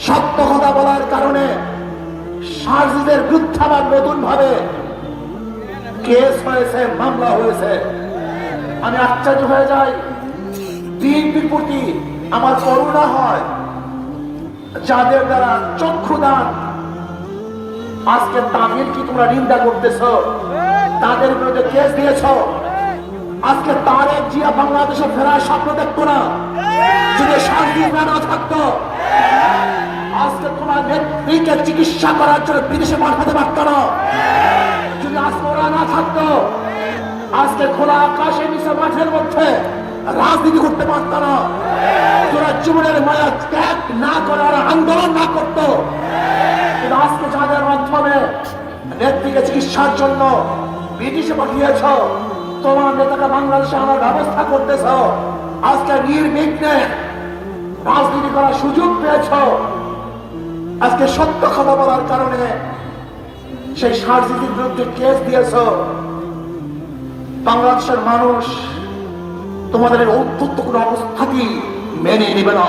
সত্য কথা বলার কারণে সারজিদের বিরুদ্ধে আবার নতুন ভাবে কেস হয়েছে, মামলা হয়েছে। আমি আশ্চর্য হয়ে যাই, বিএনপির প্রতি আমার করুণা হয়, যাদের দ্বারা চক্ষুদান আজকে তাদের কি তোমরা নিন্দা করতেছ, তাদের বিরুদ্ধে কেস দিয়েছ। আজকে তারেক জিয়া বাংলাদেশে ফেরার স্বপ্ন দেখতো না, যদি শান্তি না থাকতো আজকে তোমার নেত্রীকে চিকিৎসা করার জন্য বিদেশে পাঠাতে পারত না। যদি আজকে ওরা না থাকতো আজকে খোলা আকাশের নিচে মাঠের মধ্যে রাজনীতি করতে পারত না। তোরা জীবনের মায়া ত্যাগ না করার আন্দোলন না করত, কিন্তু আজকে যাদের মাধ্যমে নেত্রীকে চিকিৎসার জন্য বিদেশে পাঠিয়েছ, তোমার নেতাকে বাংলাদেশে আনার ব্যবস্থা করতেছ, আজকে নির্বিঘ্নে রাজনীতি করার সুযোগ পেয়েছ। আজকে সত্য কথা বলার কারণে সেই সারজিদের বিরুদ্ধে কেস দিয়েছ। বাংলাদেশের মানুষ তোমাদের এই অদ্ভুত কোনো অবস্থাকেই মেনে নেবে না।